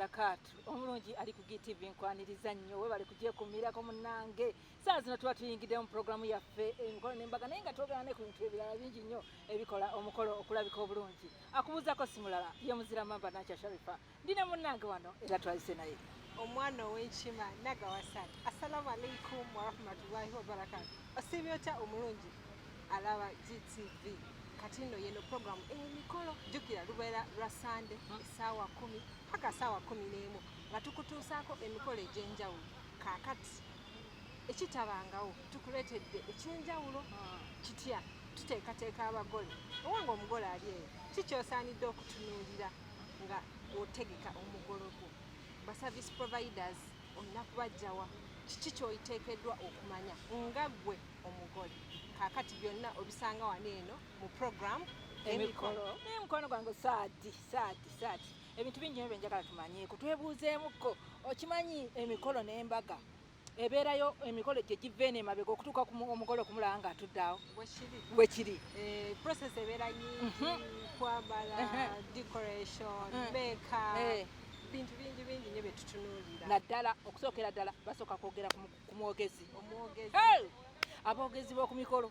barakatu omulungi ali ku GTV nkwaniriza nnyo we bali kugiye kumirako munnange saa zino tuba tuyingidde mu programu yaffe emikolo n'embaga naye nga twogera ne ku bintu ebirala bingi nnyo ebikola omukolo okulabika obulungi akubuuzako simulala ye muzira mamba Nacha Sharifa ndine munnange wano era twalise naye omwana ow'enkima Nagawasani. Assalamu alaikum warahmatullahi wabarakatu. Osibyota omulungi alaba GTV kati nno yeno program emikolo jjukira lubeera lwa Sunday essaawa 10 paka essaawa 11 nga tukutuusaako emikolo egy'enjawulo. Kaakati ekitabangawo tukuleetedde ekyenjawulo kitya tuteekateeka abagole owanga omugole ali eyo kikyosaanidde okutunuulira nga otegeka omugolo gwo. Ba service providers olina kubajjawa kiki ky'oyiteekeddwa okumanya nga ggwe omugole. Kaakati byonna obisanga wano eno mu program emikolo. Naye mukwano gwange saadi ebintu bingi nnyo bye njagala tumanyeeko twebuuzeemuko okimanyi emikolo n'embaga ebeerayo emikolo gye giva eno emabega okutuuka ku omugole okumulaba ng'atudde awo bwe kiri process ebeera nyingi kwambala decoration makeup bintu bingi nnyo bye tutunuulira naddala okusookera ddala basooka kwogera ku mwogezi aboogezi b'oku mikolo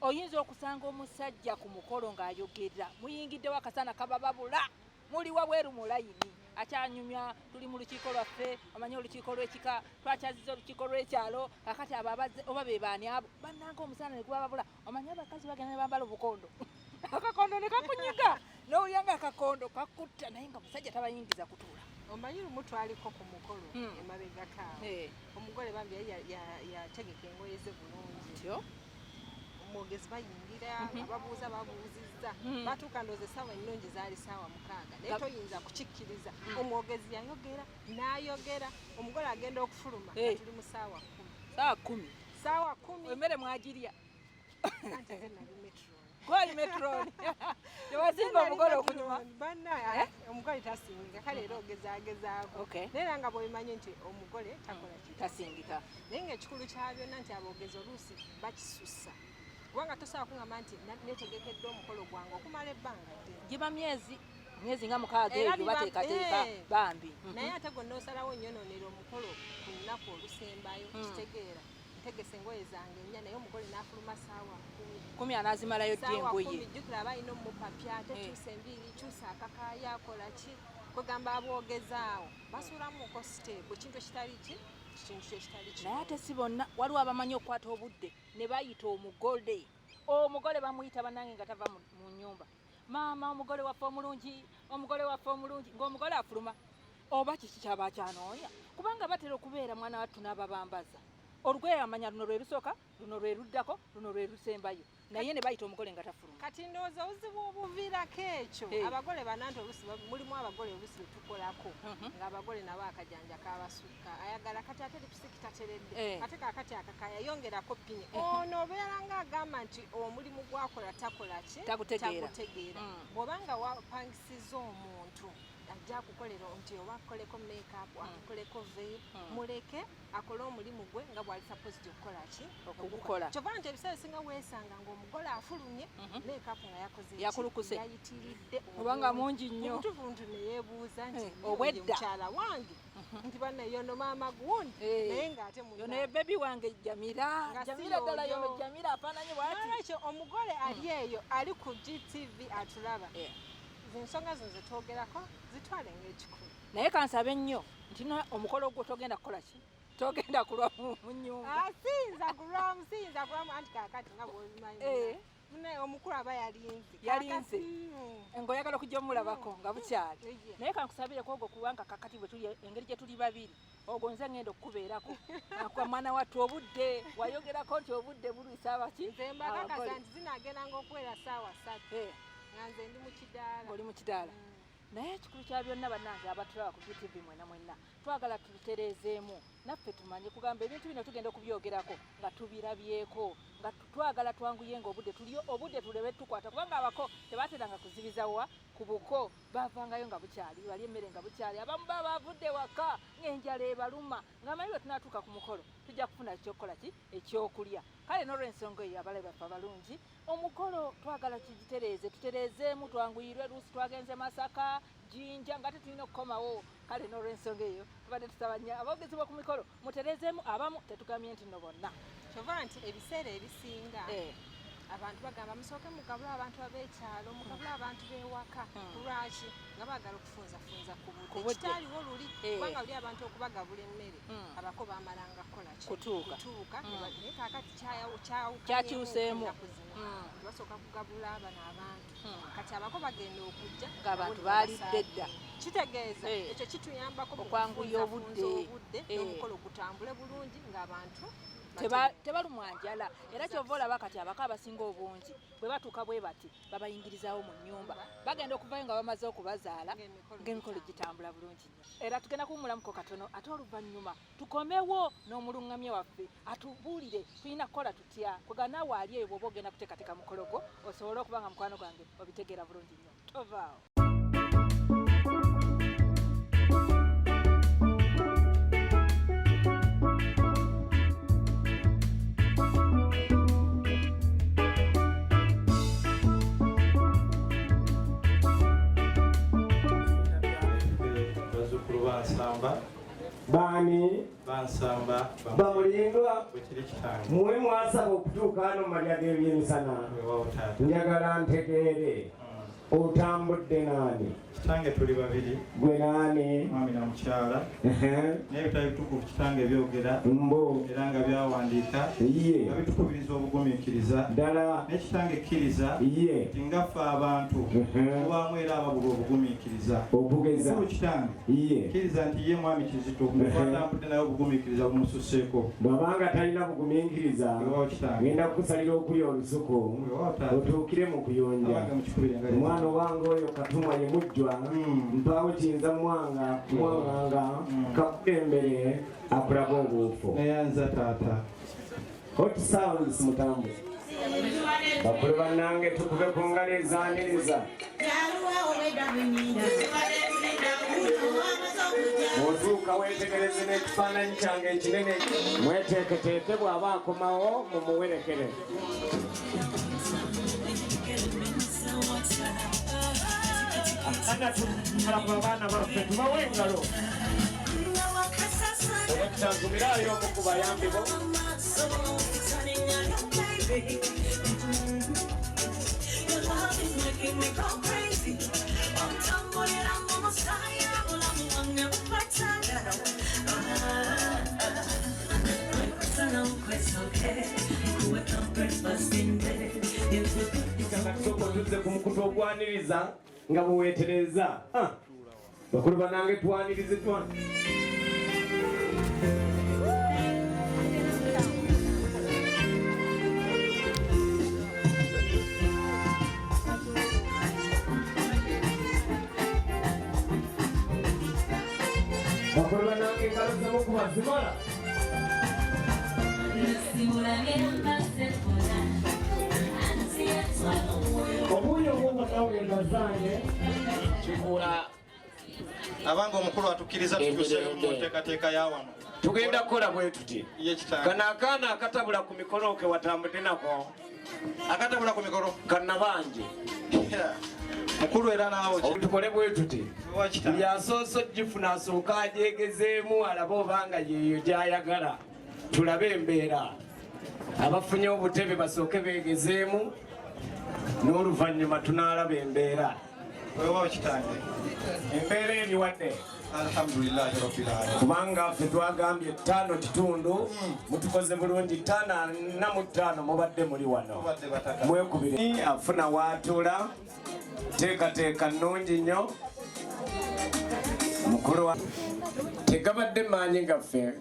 oyinza okusanga omusajja ku mukolo ng'ayogera muyingiddewo akasana kabababula muli wabweru mu layini akyanyumya tuli mu lukiiko lwaffe omanyi olukiiko lw'ekika twakyaziza olukiiko lw'ekyalo kakati abo abazze oba be baani abo bannanga omusana ne gubababula omanyi abakazi bagenda ne bambala obukondo akakondo ne kakunyiga n'owulya nga akakondo kakutta naye nga musajja tabayingiza kutuula. Omanyi lumu twaliko ku mukolo emabega kaawe omugole bambi yategeka engoye ze bulungi omwogezi bayingira ababuuza babuuzizza batuuka ndoozi essaawa ennungi zaali ssaawa 6 naye toyinza kukikkiriza omwogezi yayogera n'ayogera omugole agenda okufuluma nga tuli mu ssaawa 10 ssaawa 10 emmere mwagirya anti ze nali metro gwali metroni tewasinga omugole okunyuma banna omugole tasinga kale era ogezagezaako naye nga bw'obimanyi nti omugole takola tasingika naye ng'ekikulu kya byonna nti aboogezi oluusi bakisussa kubanga tosobola kuŋŋamba nti neetegekedde omukolo gwange okumala ebbanga ddene giba myezi nga 6 ebyo bateekateeka bambi naye ate gonna osalawo nyonoonera omukolo ku lunaku olusembayo kitegeera ntegese engoye zange nnya naye omugole n'afuluma ssaawa 10 anaazimalayo ddi engoye jjukira aba alina omupapya tekyusa enviiri kyusa akakaaya akola ki kwegamba aboogezaawo basuulamuko siteebu kintu ekitali ki kintu ekitali ki naye ate si bonna waliwo abamanyi okukwata obudde ne bayita omugole bamuyita bannange nga tava mu nnyumba maama omugole waffe omulungi ng'omugole afuluma oba kiki kyaba kyanoonya kubanga batera okubeera mwana wattu n'ababambaza olugoye amanya luno lwe lusooka luno lwe luddako luno lwe lusembayo naye ne bayita omugole nga tafuluma kati ndowooza obuzibu obuviirako ekyo abagole bananti oluusi mulimu abagole oluusi lwe tukolako ng'abagole nabo akajanja kabasukka ayagala kati ate lipusiki tateredde ate kaakati akakaya yongerako pini ono obeera ng'agamba nti omulimu gwakola takola ki tagutegeera bw'obanga wapangisiza omuntu ajja akukolera nti oba akoleko makeup akoleko veil muleke akole omulimu gwe nga bwali supposed okukola ki okugukola kyova nti ebiseera singa weesanga ng'omugole afulumye makeup nga yakoze yakulukuse yayitiridde obanga mungi nnyo omutufuntu ne yeebuuza nti obwedda mukyala wange nti banna yono maama gundi naye ng'ate yono ye bebi wange Jamira ddala yono Jamira afaananye bwati ekyo omugole ali eyo ali ku GTV atulaba ensonga zino zetwogerako zitwale ng'ekikulu naye kansabe nnyo nti omukolo gwo togenda kukola ki togenda kulwa mu nnyumba siyinza kulwamu anti kaakati nga bw'obimanyi omukulu aba yalinze ng'oyagala okujja omulabako nga bukyali naye kankusabireko ogwo kubanga kakati bwe tuli engeri gye tuli babiri ogwo nze ngenda okukubeerako mwana wattu obudde wayogerako nti obudde bulwisa abaki nze mbakakasa nti zinaagendanga okuwera ssaawa 3 nga nze ndi mu kidaala oli mu kidaala naye ekikulu kya byonna bannange abatulaba ku GTV mwenna twagala tutereezeemu naffe tumanye kugamba ebintu bino tugenda okubyogerako nga tubirabyeko nga twagala twanguye nga obudde tulebe tukwata kubanga abako tebateranga kuzibiza wa ku buko bavangayo nga bukyali bali emmere nga bukyali abamu baba bavudde waka ng'enjala ebaluma ng'amanyi bwe tunaatuuka ku mukolo tujja kufuna ekyokukola ki ekyokulya kale n'olw'ensonga eyo abalabe baffe abalungi omukolo twagala kigitereeze tutereezeemu twanguyirwe luusi twagenze Masaka Jinja nga tetulina okukomawo kale n'olw'ensonga eyo tubadde tusaba nnyo aboogezebwa ku mikolo mutereezeemu abamu tetugamye nti nno bonna kyova nti ebiseera ebisinga abantu bagamba musooke mugabula abantu ab'ekyalo mugabula abantu b'ewaka lwaki nga baagala okufunzafunza ku budde kitaaliwo luli kubanga luli abantu okubagabula emmere abako baamalanga kukolaki kutuuka naye kaakati kyakyuseemu basooka kugabula bano abantu kati abako bagenda okujja ng'abantu baalidde dda kitegeeza ekyo kituyambako okwanguya obudde n'omukolo gutambule bulungi ng'abantu tebalumwa njala era kyova olaba kati abaka abasinga obungi bwe batuuka bwe bati babayingirizaawo mu nnyumba bagenda okuvayo nga bamaze okubazaala ng'emikolo gitambula bulungi nnyo era tugenda kuwumulamuko katono ate oluvannyuma tukomewo n'omuluŋŋamye waffe atubuulire tulina kukola tutya kweganaawe ali eyo bw'oba ogenda kuteekateeka mukolo gwo osobole okuba nga mukwano gwange obitegeera bulungi nnyo tovaawo Bani bansamba bamulindwa bwekiri kitange muwe mwasaba okutuuka hano malya g'ebyemisana njagala ntegeere otambudde naani kitange tuli babiri gwe naani mwami na mukyala naye bitali bitukuvu kitange byogera mbo era nga byawandiika ye nga bitukubiriza obugumiikiriza ddala n'ekitange kkiriza ye nti ngaffe abantu mubaamu era ababulwa obugumiikiriza okugeza kikulu kitange ye kkiriza nti ye mwami Kizito atambudde naye obugumiikiriza bumususseeko bw'abanga talina bugumiikiriza ngenda kukusalira okulya olusuku otuukire mu kuyonja omwana owange oyo katumwa ye mujjwa mpaawo kiyinza mwanganga kakulembere akulaga obuufu neyanza taata hot sounds mutambu bakulu bannange tukube ku ngalo ezaaniriza otuuka weetegereze n'ekifaananyi kyange ekinene mweteeketeeke bw'aba akomawo mumuwerekere abaana baffe tubawe engalo obutangumirayo omu ku bayambi bo tuze ku mukutu ogwaniriza nga buweetereza bakulu banange twanirize bakulu banange engalo zemu kubazimala obuuyo obwonga kawenda zange kikula abanga omukulu atukkiriza tukyuse mu nteekateeka ya wano tugenda kukola bwe tuti kano akaana akatabula ku mikolo ke watambudde nako akatabula ku mikolo kannabanje mukulu era naawo tukole bwe tuti byasoose ogifuna asooka ajegezeemu alabe obanga yeeyo gyayagala tulabe embeera abafunye obutebe basooke beegezeemu n'oluvannyuma tunaalaba embeera weewaawo kitange embeera eriwadde alhamdulillahi rabbil alamin kubanga ffe twagambye 5 kitundu mutukoze bulungi 5 mubadde muli wano mwekubire afuna waatula teekateeka nnungi nnyo mukulu tegabadde maanyi gaffe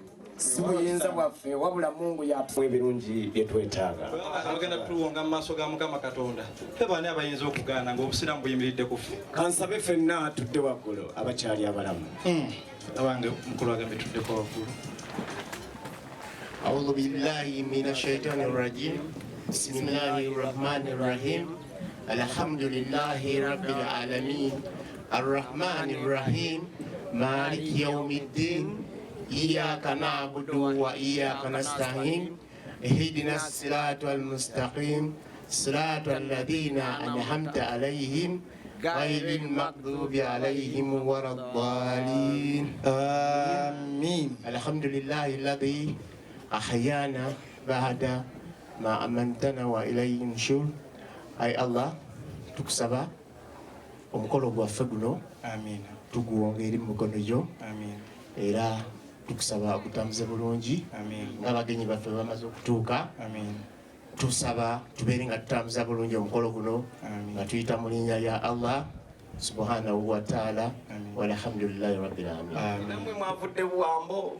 si buyinza bwaffe wabula Mungu yatuwa ebirungi bye twetaaga agenda tuwonga mu maaso ga Mukama Katonda ffe baani abayinza okugaana ng'obusiraamu buyimiridde ku ffe kansabe ffenna tudde waggulu abakyali abalamu abange mukulu agambe tuddeko waggulu أعوذ بالله من الشيطان الرجيم بسم الله الرحمن الرحيم الحمد لله رب العالمين الرحمن الرحيم مالك يوم الدين إياك نعبد وإياك نستعين اهدنا الصراط المستقيم صراط الذين أنعمت عليهم غير المغضوب عليهم ولا الضالين آمين. الحمد لله الذي أحيانا بعد ما أمنتنا وإليه النشور. أي الله tukusaba omukolo gwaffe guno tuguwongere mu mikono gyo era tukusaba okutambuze bulungi n'abagenyi baffe bamaze okutuuka tusaba tubeere nga tutambuza bulungi omukolo guno nga tuyita mu linnya lya Allah subhanahu wa ta'ala walhamdulillahi rabbil alamin. Namwe mwavudde buwambo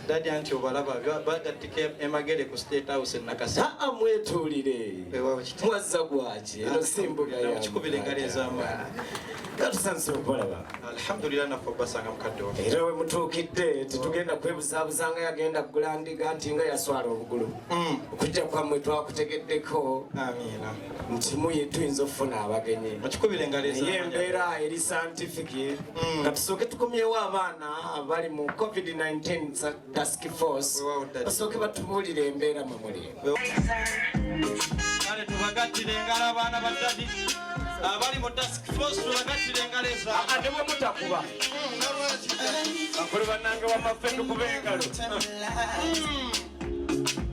Dadi anti obalaba bagatike emagere ku State House nakasi. Mwetuulire mwazza gwaki eno simbuga ya kikubire ngalezamu katusanze okulaba. Alhamdulillah naffe basanga mukadde wa Era we mutuukidde tetugenda kwebuzaabuzanga yagenda kugula ndiga nti nga yaswala obugulu okujja kwammwe twakutegeddeko nti muye tuyinza okufuna abagenyi mukikubire ngalezamu naye embeera eri scientific nga tusooke tukomyewo abaana abali mu COVID-19 task force basooke batubuulire embeera mwe muli. kale tubagattire engalo abaana ba Dadi abali mu task force tubagattire engalo ezaabwe ate bwe mutakuba bakole bannange wamaffe tukuba engalo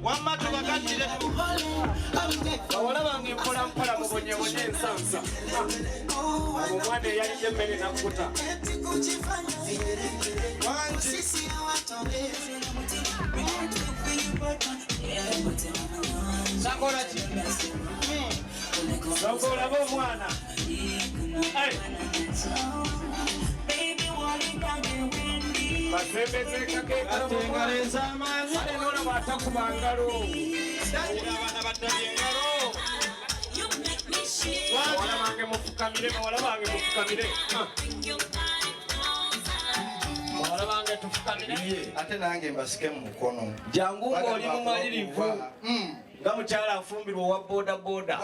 wamma tubagattire bawala bange mpolampola mubonyebonye ensansa abo omwana eyalidde emmere nakkuta sakolaki sokolaba omwana engalo ez'amaanyi olaba atakuba ngalo abaana ba Dadi engalo bawala bange mufukamire bawala bange mufukamire bawala bange tufukamire ate nange mbasike mu mukono jangu ng'oli mumalirivu nga mukyala afumbirwa owa bodaboda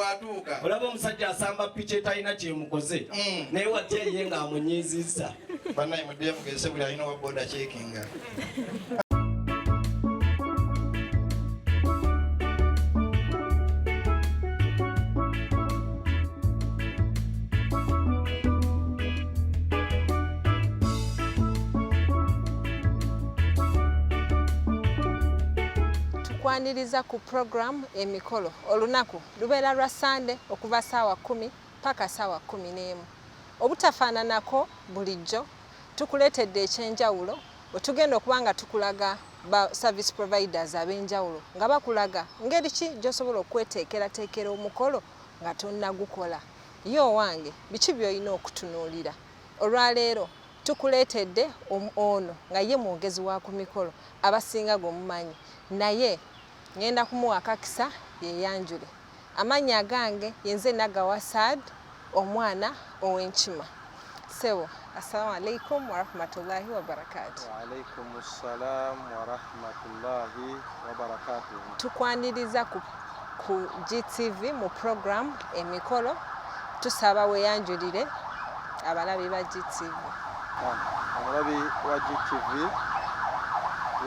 olaba omusajja asamba piki etalina kyemukoze naye watya ye ng'amunyiizizza bannaye muddeyo mugezese buli alina owa boda kyekinga. Tukwaniriza ku program emikolo olunaku lubeera lwa Sunday okuva saawa 10 paka saawa 11. Obutafaananako bulijjo tukuleetedde ekyenjawulo otugenda okuba nga tukulaga ba service providers ab'enjawulo nga bakulaga ngeri ki gy'osobola okweteekerateekera omukolo nga tonnagukola. Ye owange biki by'olina okutunuulira. Olwaleero tukuleetedde ono nga ye mwogezi wa ku mikolo abasinga g'omumanyi naye ngenda kumuwa akakisa yeyanjule. Amannya agange yenze Nagawa Saad omwana ow'Enkima. Sebo, assalamu alaikum wa rahmatullahi wa barakatuh. Wa alaikum assalam wa rahmatullahi wa barakatuh. Tukwaniriza ku GTV mu program emikolo tusaba weyanjulire abalabi ba GTV. Abalabi wa GTV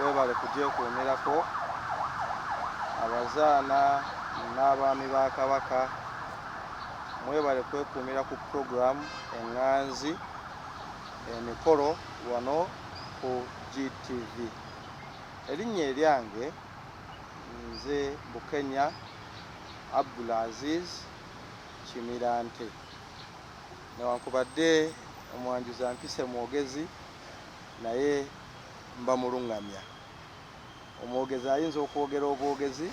webale kugyekuumirako abazaana n'abaami ba Kabaka mwebale kwekuumira ku program eŋŋanzi emikolo wano ku GTV. Erinnya eryange nze Bukenya Abdulaziz Kimirante newankubadde omwanjuzi ampise mwogezi naye mba mulungamya. Omwogezi ayinza okwogera obwogezi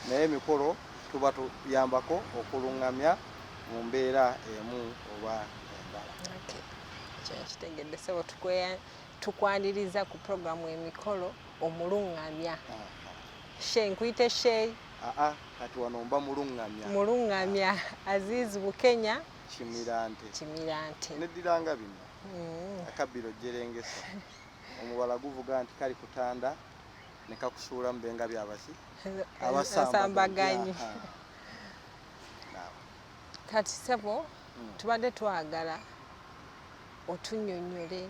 naye emikolo tuba tuyambako okulungamya mu mbeera emu oba endala. Kitegedde sebo tukwaniriza ku programu emikolo omulungamya. She nkuyite she kati wano mba mulungamya. Mulungamya Aziz Bukenya Kimirante. Neddiranga bino akabiro jerengesa omuwala guvuga nti kali kutanda ne kakusuula mbenga byabasi abasambaganyi. Kati sebo tubadde twagala otunnyonnyole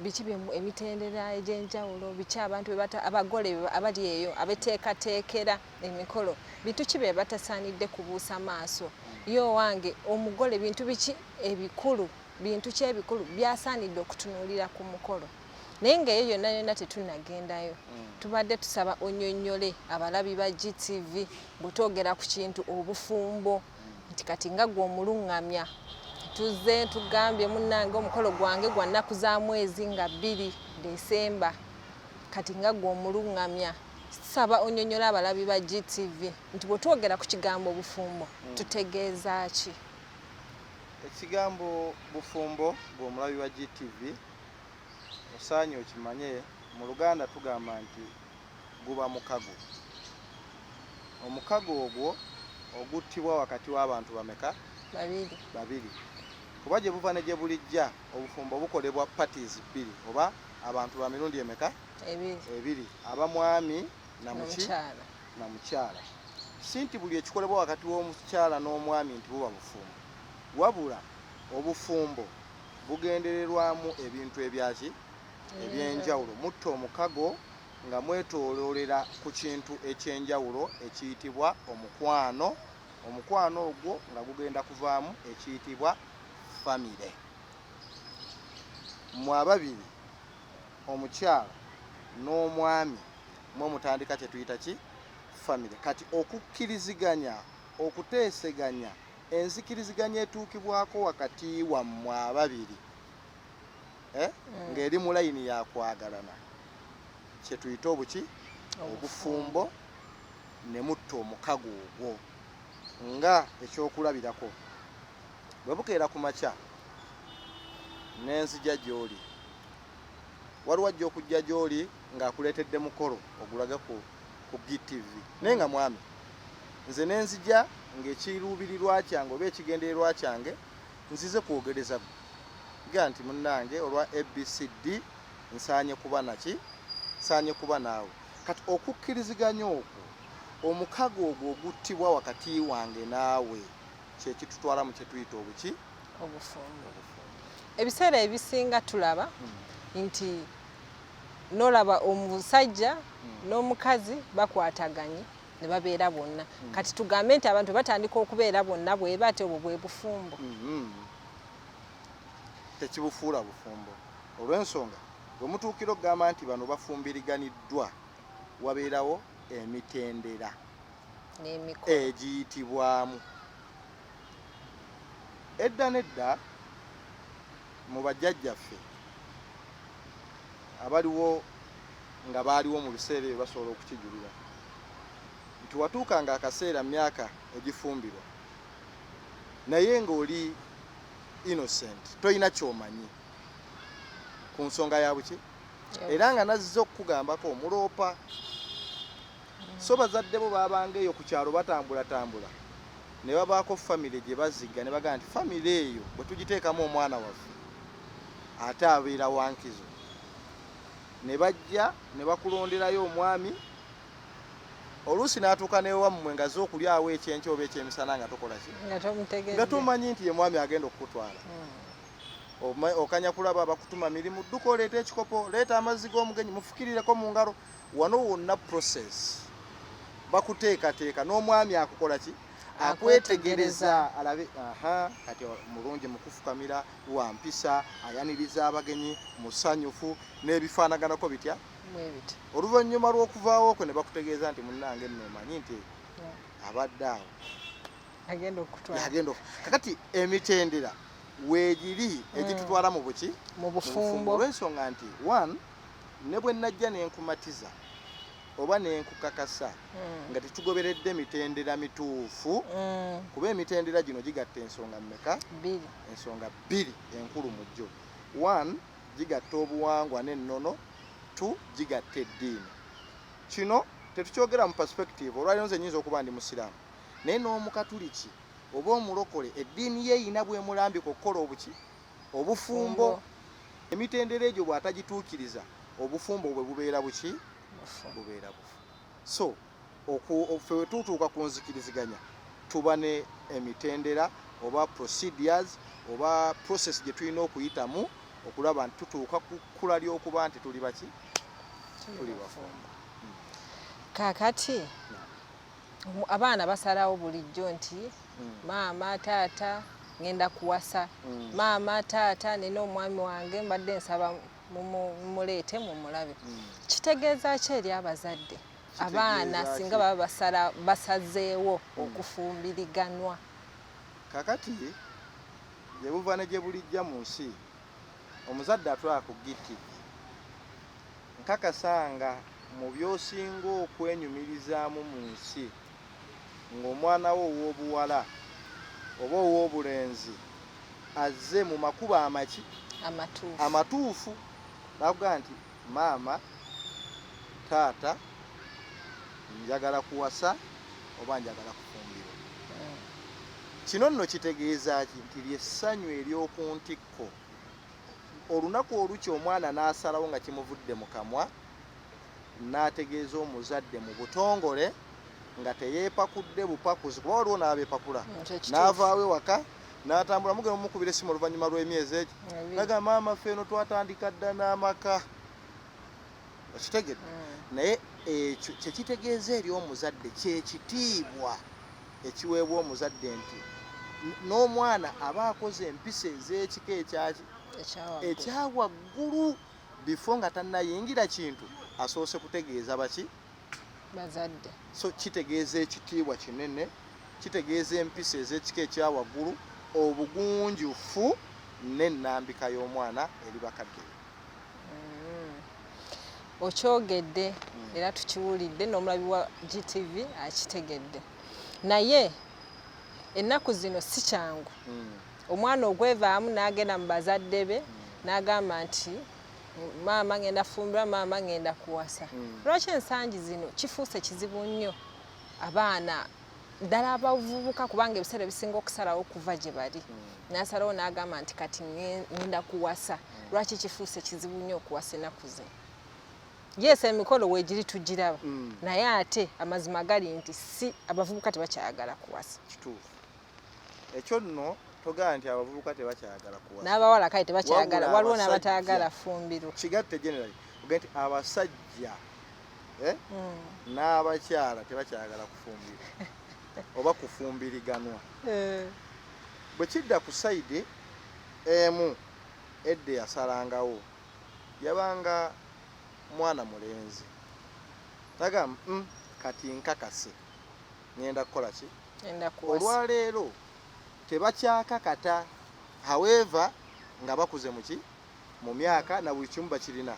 biki emitendera egy'enjawulo biki abantu abagole abali eyo abeteekateekera emikolo bintu ki be batasaanidde kubuusa maaso yo wange omugole bintu biki bintu ki ebikulu byasaanidde okutunuulira ku mukolo naye ng'eyo yonna yonna tetunnagendayo tubadde tusaba onnyonnyole abalabi ba GTV bwetwogera ku kintu obufumbo nti kati nga gwe omuluŋŋamya tuze tugambye munnange omukolo gwange gwa nnaku za mwezi nga 2 Desemba kati nga gwe omuluŋŋamya saba onnyonnyola abalabi ba GTV nti bwetwogera ku kigambo obufumbo tutegeeza ki? Ekigambo bufumbo bw'omulabi wa GTV osaanye okimanye mu Luganda tugamba nti guba mukago. Omukago ogwo oguttibwa wakati w'abantu bameka? Babiri. Kuba gye buva ne gye bulijja obufumbo bukolebwa parties 2 oba abantu ba mirundi emeka? Ebiri. Abamwami na mukyala. Si nti buli ekikolebwa wakati w'omukyala n'omwami nti buba bufumbo. Wabula obufumbo bugendererwamu ebintu ebyaki ebyenjawulo mutta omukago nga mwetooloolera ku kintu ekyenjawulo ekiyitibwa omukwano. Omukwano ogwo nga gugenda kuvaamu ekiyitibwa famire. Mu ababiri omukyala n'omwami mwe mutandika kye tuyita ki famire. Kati okukkiriziganya okuteeseganya enzikiriziganya etuukibwako wakati wammwe ababiri ng'eri mu layini ya kwagalana kye tuyita obufumbo ne mutta omukago ogwo nga ekyokulabirako bwe bukeera ku makya n'enzija gy'oli waliwo ajja okujja gy'oli ng'akuleetedde mukolo ogulaga ku GTV naye nga mwami nze n'enzija ng'ekiruubirirwa kyange oba ekigendererwa kyange nzize kwogereza ga nti munnange olwa ABCD nsaanye kuba naawe. Kati okukkiriziganya okwo omukago ogwo oguttibwa wakati wange naawe kyekitutwala mu kye tuyita obufumbo. Ebiseera ebisinga tulaba nti n'olaba omusajja n'omukazi bakwataganye ne babeera bonna. Kati tugambe nti abantu batandika okubeera bonna bwe bate obwo bwe bufumbo. Tekibufuula bufumbo olw'ensonga bwe mutuukira okugamba nti bano bafumbiriganiddwa wabeerawo emitendera egiyitibwamu. Edda nedda mu bajjajjaffe abaliwo nga baaliwo mu biseera ebyo basobola okukijulira nti watuukanga akaseera myaka egifumbirwa naye ng'oli innocent toyina kyomanyi ku nsonga ya buki era nga nazze okukugambako omuloopa so bazadde bo babanga eyo ku kyalo batambulatambula ne babaako famire gye bazigga ne bagamba nti famire eyo bwe tugiteekamu omwana waffe ate abeera wankizo ne bajja ne bakulonderayo omwami oluusi n'atuuka newammwe nga z'okulyawo ekyenkya oba ekyemisana nga tokola ki nga tomanyi nti ye mwami agenda okukutwala okanya kulaba bakutuma mirimu dduka oleeta ekikopo leeta amazzi g'omugenyi mufukirireko mu ngalo wano wonna process bakuteekateeka n'omwami akukola ki akwetegereza alabe kati mulungi mukufukamira wampisa ayaniriza abagenyi musanyufu n'ebifaanaganako bitya oluvannyuma lw'okuvaawo okwo ne bakutegeeza nti munnange nno omanyi nti abadde awo agenda kakati emitendera weegiri egitutwala mu buki mu bufumbo olw'ensonga nti one ne bwe najja n'enkumatiza oba n'enkukakasa nga tetugoberedde emitendera mituufu kuba emitendera gino gigatta ensonga mmeka? Ensonga 2 enkulu mu jjo. 1 gigatta obuwangwa n'ennono, 2 gigatta eddiini. Kino tetukyogera mu perspective olwaliro nze nnyinza okuba ndi musiraamu naye n'omukatuliki oba omulokole eddiini ye eyina bw'emulambika okukola obuki obufumbo. Emitendera egyo bw'atagituukiriza obufumbo bwe bubeera buki bubeera bufu. So ffe we tutuuka ku nzikiriziganya tuba ne emitendera oba procedures oba process gye tulina okuyitamu okulaba nti tutuuka ku kkula ly'okuba nti tuli baki tuli bafumbo. Kaakati abaana basalawo bulijjo nti maama taata ngenda kuwasa, maama taata nina omwami wange mbadde nsaba mumuleete mumulabe. Kitegeeza ki eri abazadde abaana singa baba basazeewo okufumbiriganwa? Kakati gye buva ne gye bulijja mu nsi omuzadde atwala ku GTV nkakasanga mu by'osinga okwenyumirizaamu mu nsi ng'omwana wo ow'obuwala oba ow'obulenzi azze mu makubo amatuufu nakugaa nti maama taata njagala kuwasa oba njagala kufumbirwa. Kino nno kitegeeza ki nti lyessanyu ery'oku ntikko olunaku oluki omwana n'asalawo nga kimuvudde mu kamwa n'ategeeza omuzadde mu butongole nga teyeepakudde bupakuzi kuba waliwo n'abeepakula n'avaawo ewaka n'atambula mugenda mumukubira essimu oluvannyuma lw'emyezi egi naga maama ffe eno twatandika dda n'amaka okitegedde naye ekyo kyekitegeeza eri omuzadde kyekitiibwa ekiweebwa omuzadde nti n'omwana aba akoze empisa ez'ekika ekyawaggulu bifo nga tannayingira kintu asoose kutegeeza baki bazadde. So kitegeeza ekitiibwa kinene, kitegeeza empisa ez'ekika ekyawaggulu, obugunjufu n'ennambika y'omwana eri bakadde. Okyogedde era tukiwulidde n'omulabi wa GTV akitegedde, naye ennaku zino si kyangu omwana ogwevaamu n'agenda mu bazadde be n'agamba nti maama ngenda fumbirwa, maama ngenda kuwasa. Lwaki ensangi zino kifuuse kizibu nnyo abaana ddala abavubuka, kubanga ebiseera bisinga okusalawo okuva gye bali n'asalawo n'agamba nti kati ngenda kuwasa. Lwaki kifuuse kizibu nnyo okuwasa ennaku zino? Yes, emikolo weegiri tugiraba naye ate amazima gali nti si abavubuka tebakyayagala kuwasa. Kituufu ekyo nno togaa nti abavubuka tebakyayagala kuwasa, n'abawala kale tebakyayagala, waliwo n'abatayagala fumbiro. Kigatte generally ogaa nti abasajja n'abakyala tebakyayagala kufumbirwa oba kufumbiriganwa. Bwe kidda ku sayidi emu edda yasalangawo yabanga mwana mulenzi taga kati nkakase ngenda kukola ki olwaleero tebakyakakata, however nga bakuze muki mu myaka na buli kimu bakirina.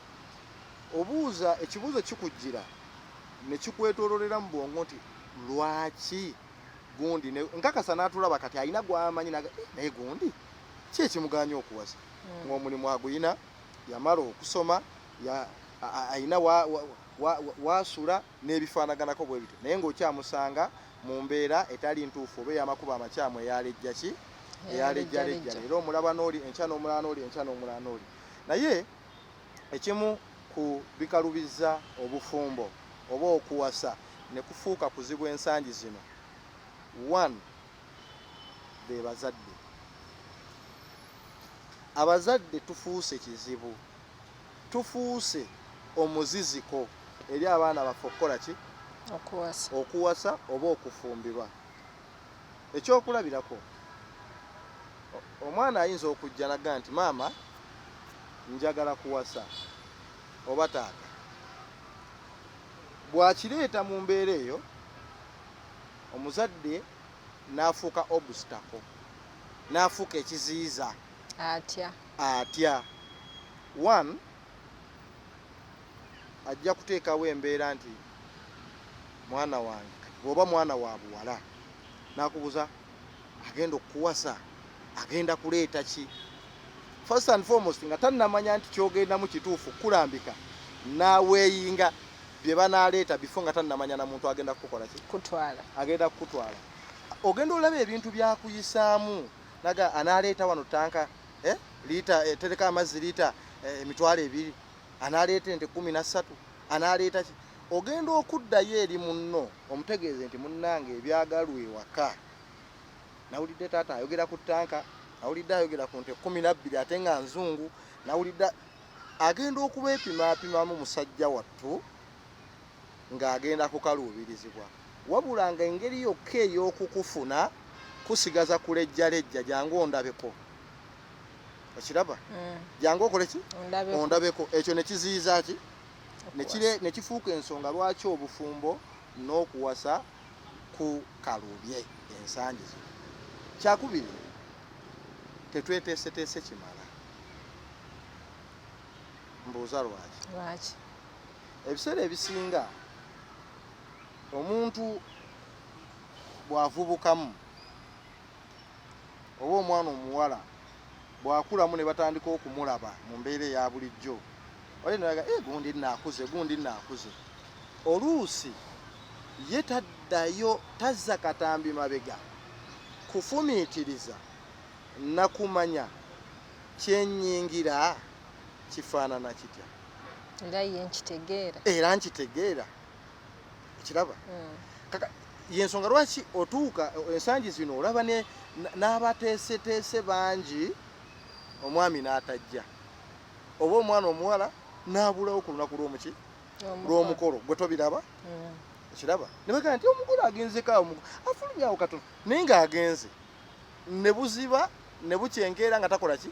Obuuza ekibuuzo kikujjira ne kikwetoololera mu bwongo nti lwaki gundi nkakasa n'atulaba kati alina gw'amanyi naye gundi ki ekimuganya okuwasa ng'omulimu aguyina, yamala okusoma ayina wasula n'ebifaanaganako bwe bityo, naye ng'okyamusanga mu mbeera etali ntuufu oba ey'amakubo amakyamu eyalejja ki eyalejjalejja. Leero omulaba n'oli enkya n'omulaba n'oli enkya n'omulaba n'oli. Naye ekimu ku bikalubiza obufumbo oba okuwasa ne kufuuka kuzibu ensangi zino, one, be bazadde. Abazadde tufuuse kizibu, tufuuse omuziziko eri abaana baffe okukola ki okuwasa oba okufumbirwa. Ekyokulabirako, omwana ayinza okujja naga nti maama njagala kuwasa oba taata, bw'akireeta mu mbeera eyo omuzadde n'afuuka obstacle, n'afuuka ekiziyiza, atya. One, ajja kuteekawo embeera nti mwana wange, bw'oba mwana wa buwala n'akubuuza agenda okukuwasa, agenda kuleeta ki? First and foremost nga tannamanya nti kyogendamu kituufu kulambika n'aweeyinga bye banaleeta bifo nga tannamanya na muntu agenda kukola ki? Kutwala. Agenda kukutwala. Ogenda olaba ebintu byakuyisaamu naga analeeta wano tanka liita tereka amazzi liita emitwalo 2, analeeta ente 13, analeeta ki? Ogenda okuddayo eri munno omutegeeze nti munnange ebyagalwa ewaka nawulidde taata ayogera ku ttanka, nawulidde ayogera ku nte 12 ate nga nzungu, nawulidde agenda okubeepimapimamu musajja wattu ng'agenda kukaluubirizibwa. Wabula nga engeri yokka ey'okukufuna kusigaza kulejjalejja jangu ondabeko. Okiraba? Jangu okole ki? Ondabeko. Ekyo ne kiziyiza ki? Ne kifuuka ensonga lwaki obufumbo n'okuwasa ku kaluubye ensangi zino. Kyakubiri, tetweteeseteese kimala. Mbuuza lwaki? Ebiseera ebisinga omuntu bw'avubukamu oba omwana omuwala bw'akulamu ne batandika okumulaba mu mbeera eya bulijjo, oli naga gundi naakuze. Oluusi ye taddayo, tazza katambi mabega kufumiitiriza na kumanya kyennyingira kifaanana kitya. Era nkitegeera. Kiraba? Kaka yensonga lwaki otuuka ensangi zino olaba n'abateeseteese bangi omwami n'atajja, oba omwana omuwala n'abulawo ku lunaku lw'omukolo gwe tobiraba. Kiraba? Ne bagamba nti omukolo agenzeko afulumyawo katono, naye ng'agenze ne buziba ne bukyenkeera nga takola ki?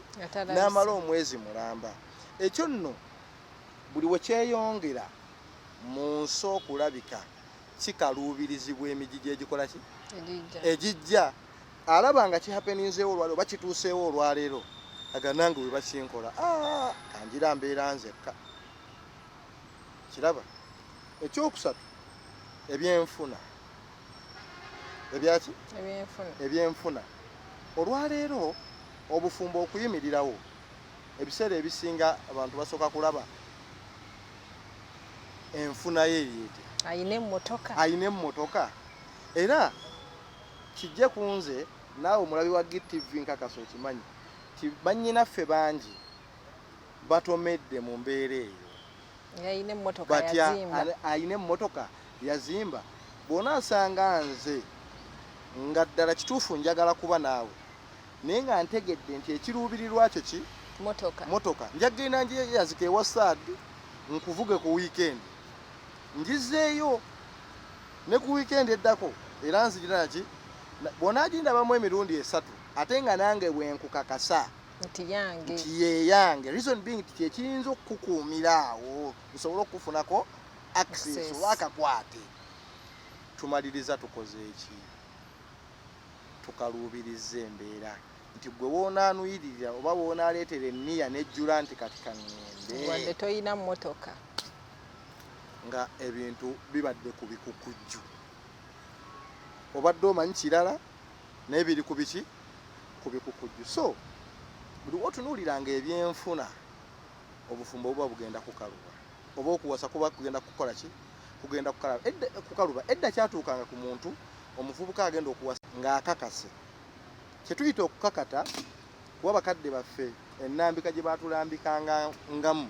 N'amala omwezi mulamba. Ekyo nno buli we kyeyongera mu nsi okulabika kikaluubirizibwa emigigi egikola ki? Ejijja. Alaba nga kihapeninzeewo olwaleero oba kituuseewo olwaleero aga nange we bakinkola kanjira mbeera nzekka. Kiraba? Ekyokusatu, ebyenfuna. Ebyaki? Ebyenfuna. Olwaleero obufumbo okuyimirirawo ebiseera ebisinga abantu basooka kulaba enfuna ye yeete. Ayina emmotoka. Era kijje ku nze naawe omulabi wa GTV nkakasa okimanyi ti bannyinaffe bangi batomedde mu mbeera eyo. Ayina emmotoka yazimba. Bw'onaasanga nze nga ddala kituufu njagala kuba naawe naye nga ntegedde nti ekiruubirirwa kyo ki? Motoka. Njagenda njeyazika ewa Saadi nkuvuge ku weekend. Njizeeyo ne ku weekend eddako era nzijira ki? Bw'onaagindabamu emirundi 3 ate nga nange bwe nkukakasa nti yeyange. Reason being nti ekiyinza okukukuumira awo nsobole okufunako access olwakakwate. Tumaliriza tukoze eki? Tukaluubiriza embeera nti gwe woonaanuyiririra oba woonaaleetera enniya nejjula nti kati kaŋŋende wadde toyina mmotoka nga ebintu bibadde ku bikukujju. Obadde omanyi kirala naye biri ku biki? Ku bikukujju. So buli wotunuuliranga ebyenfuna obufumbo buba bugenda kukaluba oba okuwasa kuba kugenda kukola ki? Kugenda kukaluba. Edda kyatuukanga ku muntu omuvubuka agenda okuwasa ng'akakase. Kyetuyita okukakata kuba bakadde baffe ennambika gye baatulambikanga ngamu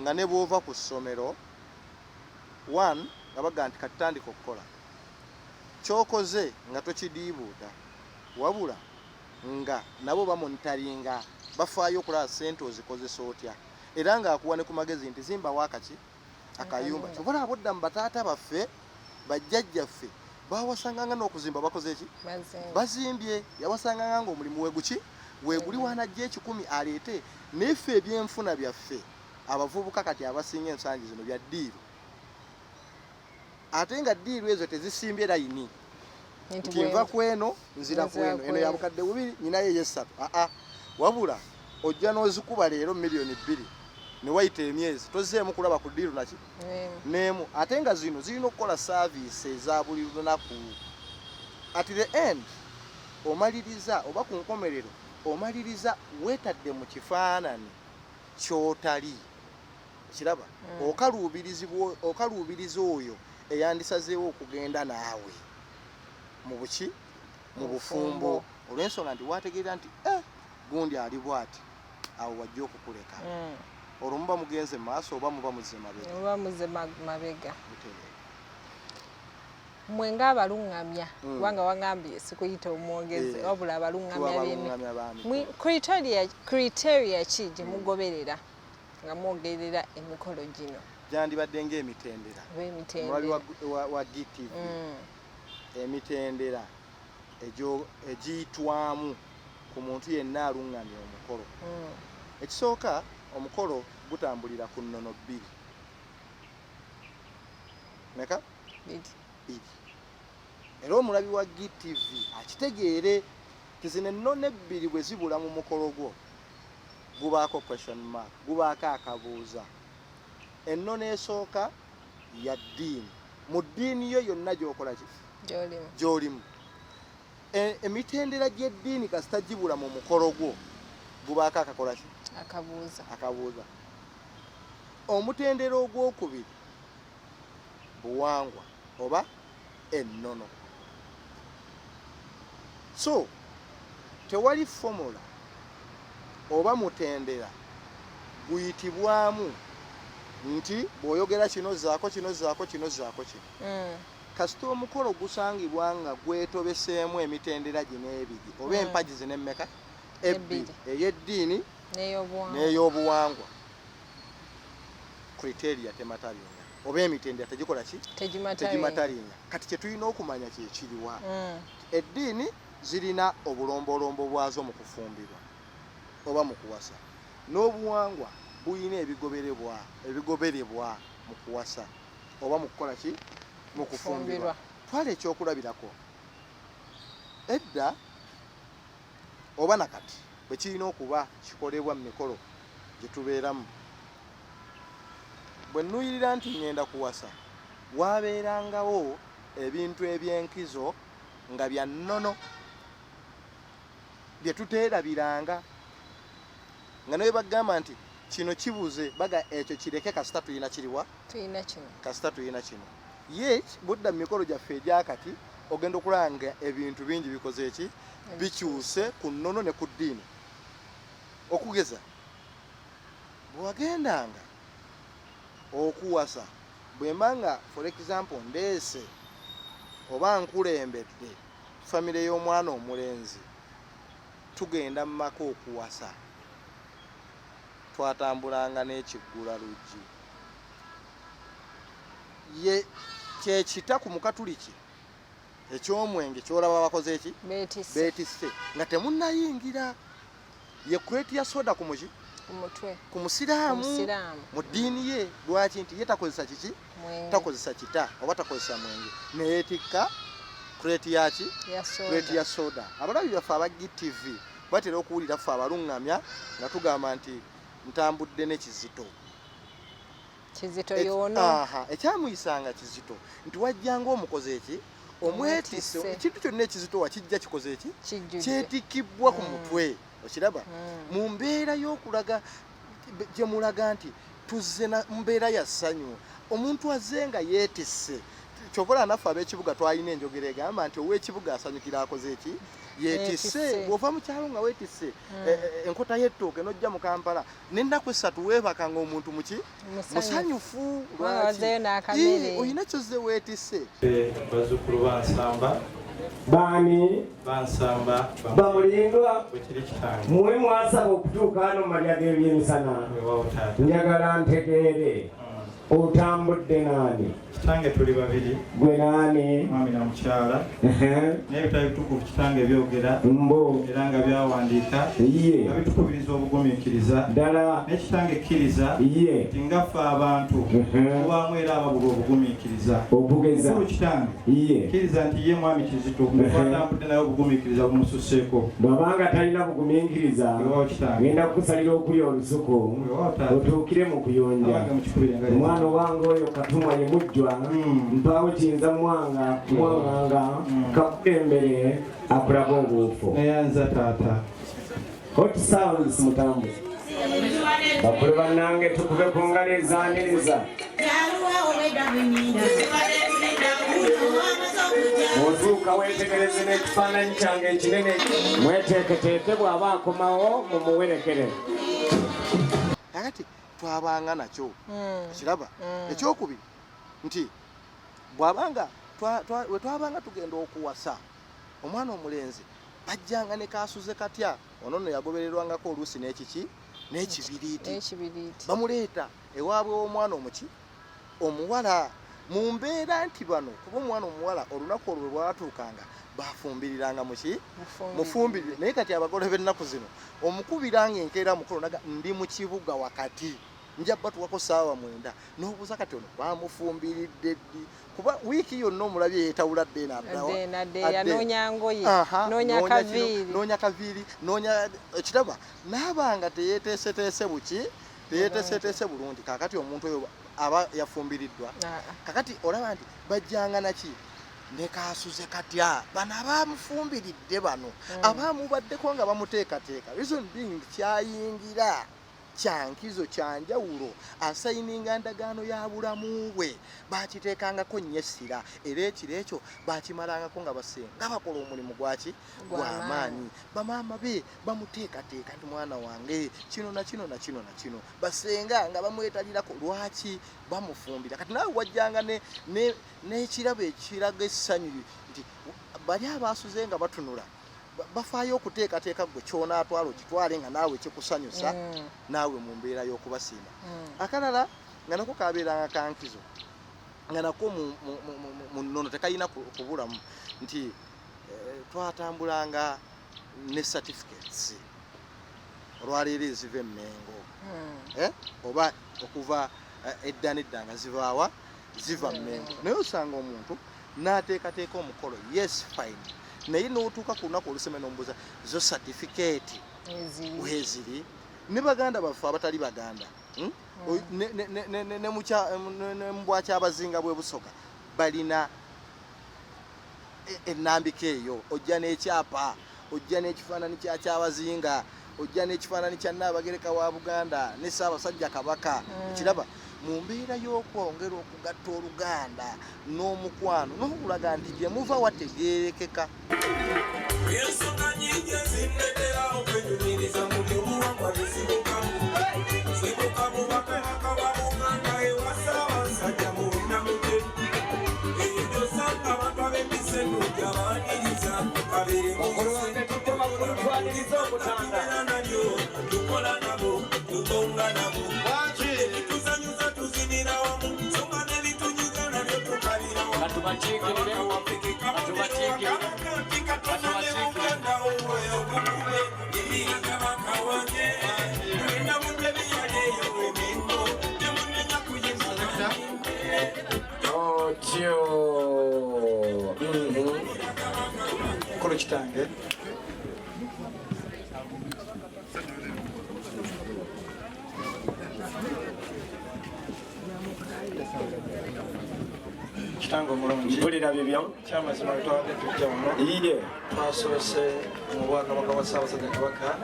nga ne bw'ova ku ssomero 1 nga baga nti katutandika okukola kyokoze nga tokidiibuuda wabula nga nabo bamonitaringa bafaayo okulaba ssente ozikozesa otya era ng'akuwa ne ku magezi nti zimbawo akayumba. Kyobola abodda mu bataata baffe bajjajjaffe bawasanganga n'okuzimba bakoze ki? Bazimbye. Yawasanganga ng'omulimu weeguli wanajja 10 aleete. Neffe ebyenfuna byaffe abavubuka kati abasinga ensangi zino bya ddiiru. Ate nga ddiiru ezo tezisimbye layini nti nva kweno nzira kweno eno ya bukadde 2 nyina ye 3 wabula ojja n'ozikuba leero milioni 2 ne wayita emyezi tozeemu kulaba ku ddiiru naki neemu. Ate nga zino zirina okukola saaviisi eza buli lunaku. At the end omaliriza oba ku nkomerero omaliriza weetadde mu kifaanani ky'otali. Kiraba? Okaluubiriza oyo eyandisazeewo okugenda naawe mu buki? Mu bufumbo. Olw'ensonga nti wategeera nti gundi ali bw'ati awo wajja okukuleka. Olwo muba mugenze mu maaso oba muba muzze mabega? Muba muzze mabega. mwe ng'abalungamya kubanga wangambye sikuyita omwogezi wabula abalungamya b'emikolo criteria ki gye mugoberera nga mwogerera emikolo gino gyandibadde ng'emitendera omulabi wa GTV emitendera egiyitwamu ku muntu yenna alungamya omukolo ekisooka omukolo gutambulira ku nnono bbiri meka bbiri era omulabi wa GTV akitegeere tizine ennono ebbiri bwe zibula mu mukolo gwo gubaako question mark gubaako akabuuza ennono esooka ya ddiini mu ddiini yo yonna gy'okola ki gy'olimu emitendera gy'eddiini kasita gibula mu mukolo gwo gubaako akakola ki akabuuza omutendera ogwokubiri buwangwa oba ennono so tewali formula oba mutendera guyitibwamu nti bw'oyogera kino zaako kino kasita omukolo gusangibwa nga gwetobeseemu emitendera gino ebiri oba empagi zino emmeka ebbiri ey'eddiini n'ey'obuwangwa criteria tematalinya oba emitendera tegikola ki tegimatalinya kati kye tulina okumanya kyekiriwa eddiini zirina obulombolombo bwazo mu kufumbirwa oba mu kuwasa n'obuwangwa buyina ebigoberebwa mu kuwasa oba mu kukola ki mu kufumbirwa twala ekyokulabirako edda oba nakati bwe kirina okuba kikolebwa mu mikolo gye tubeeramu bwe nnuyirira nti ngenda kuwasa waabeerangawo ebintu eby'enkizo nga bya nnono bye tuteerabiranga nga naye bagamba nti kino kibuze baga ekyo kireke kasita tulina kiriwa kasita tulina kino ye budda mu mikolo gyaffe egyakati ogenda okulanga ebintu bingi bikoze eki bikyuse ku nnono ne ku ddiini okugeza bwewagendanga okuwasa bwe mbanga for example ndeese oba nkulembedde famire y'omwana omulenzi tugenda mu maka okuwasa twatambulanga n'ekiggula luggi ye kyekita ku mukatuliki eky'omwenge kyolaba bakoze eki beetisse nga temunnayingira ye kreti ya soda ku muki ku musiraamu mu ddiini ye lwaki nti ye takozesa kiki takozesa kita oba takozesa mwenge neyeetikka kreti yaki kreti ya soda abalabi baffe aba GTV batera okuwulira ffe abalungamya nga tugamba nti ntambudde ne Kizito yono ekyamuyisanga Kizito nti wajjanga omukoze eki omwetisse ekintu kyonna ekizito wakijja kikoze eki kyetikkibwa ku mutwe okiraba mu mbeera y'okulaga gye mulaga nti tuzze mu mbeera ya ssanyu omuntu azze nga yeetisse kyobola naffe ab'ekibuga twalina enjogera egamba nti ow'ekibuga asanyukira akoze eki yeetisse bw'ova mu kyalo nga weetisse enkota y'ettooke n'ojja mu Kampala n'ennaku essatu weebaka nga omuntu muki musanyufu lwaki olina kyozze weetisse bazzukulu bansamba baani bansamba bamulindwa bwekiri kitange muwe mwasaba okutuuka hano mu malya g'ebyemisana njagala ntegeere otambudde naani kitange tuli babiri gwe naani mwami na mukyala n'ebitabo bitukuvu kitange byogera mbo era nga byawandiika ye nga bitukubiriza obugumiikiriza ddala n'ekitange kkiriza ye nti ngaffe abantu kubaamu era ababulwa obugumiikiriza obugeza kulu kitange ye kkiriza nti ye mwami Kizito twatambudde naye obugumiikiriza bumususseeko bw'abanga talina bugumiikiriza ngenda kukusalira okulya olusuku otuukire mu kuyonja omwana owange oyo katumwa ye mujjwa mpaawo kiyinza mwanganga kakulembere akulaga obuufu neyanza taata hot sounds mutambu bakulu bannange tukube ku ngalo ezaniriza otuuka weetegereze n'ekifaananyi kyange ekinene mweteeketeeke bw'aba akomawo mumuwerekere akati twabanga nakyo kiraba ekyokubiri nti bw'abanga we twabanga tugenda okuwasa omwana omulenzi bajjanga ne kaasuze katya ono no yagobererwangako oluusi n'ekibiriiti bamuleeta ewaabwe w'omwana omuwala mu mbeera nti bano kuba omwana omuwala olunaku olwo lwe lwatuukanga bafumbiriranga mufumbirire naye kati abagole b'ennaku zino omukubiranga enkeera mukulu naga ndi mu kibuga wakati nja batuwako saawa 9 n'obuuza kati ono bamufumbiridde ddi kuba wiiki yonna omulabye yeetawula noonya kaviiri noonya ekiraba naabanga teyeeteeseteese bulungi kakati omuntu oyo aba yafumbiriddwa kakati olaba nti bajjanga naki ne kaasuze katya bano abamufumbiridde bano abamubaddeko nga bamuteekateeka reason being kyayingira kyankizo kyanjawulo asayininga ndagaano ya bulamu bwe bakiteekangako nnyo essira era ekiro ekyo bakimalangako nga basenga bakola omulimu gw'amaanyi bamaama be bamuteekateeka nti mwana wange kino na kino na kino na kino basenga nga bamwetalirako lwaki bamufumbira kati naawe wajjanga n'ekirabo ekiraga essanyu nti bali abaasuze nga batunula bafaayo okuteekateeka gwe kyonaatwala okitwale nga naawe kikusanyusa naawe mu mbeera y'okubasiima akalala nga nako kabeeranga kankizo nga nako mu nnono tekalina kubulamu nti twatambulanga ne certificates olwaleero eziva emmengo oba okuva edda nedda nga zivaawa ziva mmengo naye osanga omuntu n'ateekateeka omukolo yes fine naye n'otuuka ku lunaku oluseme n'ombuuza zo certificate weziri ne baganda baffe abatali baganda ne mbwa kyabazinga bwe busoga balina ennambika eyo ojja n'ekyapa ojja n'ekifaananyi kyabazinga ojja n'ekifaananyi kya Nnaabagereka wa Buganda ne Ssaabasajja Kabaka ekiraba mu mbeera y'okwongera okugatta oluganda n'omukwano n'okulaga nti gye muva wategeerekeka ensonga nyingi ezinnetera okwenyumiriza mu byobuwangwa bizibukamu zibuka bubaka akaba buganda ewa Ssaabasajja mu bunamuke eyo gy'osanga abantu ab'emisendu gyabaaniriza kabiri okulwange tutema kulutwaniriza okutanda nalyo tukola nabo tugonga nabo Kolo kitange kitango mulungi mpulira bibyo kyamazima twabadde tujja muno twasoose mu bwakabaka bwa Ssaabasajja Kabaka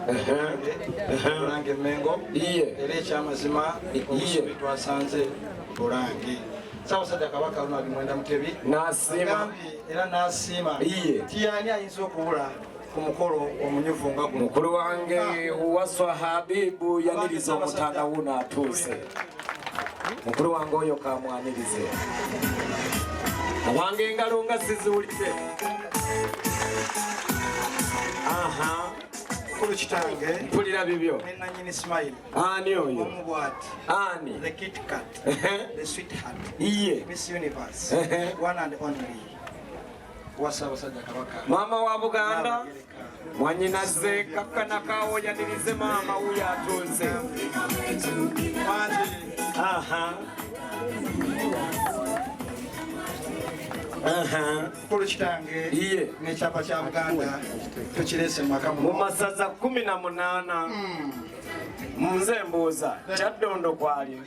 Bulange Mmengo era ekyamazima omusubi twasanze Bulange Ssaabasajja Kabaka luno ali Mwenda Mutebi n'asiima era n'asiima tiyani ayinza okubula ku mukolo omunyuvu nga guno mukulu wange Waswa Habibu yaniriza omutanda wuno atuuse mukulu wange oyo kamwanirize abange engalo nga siziwulire mukulu kitange mpulira bibyo nenanyini Ismail ani oyo omubwati ani the Kit Kat the sweetheart Miss Universe one and only wa Ssaabasajja Kabaka mama wa Buganda mwanyinaze kakanakawo yanirize mama uyo atunze mukulu kitange n'ekyapa kya Buganda tukirese mu masaza 18 nze mbuuza kyaddondo kwali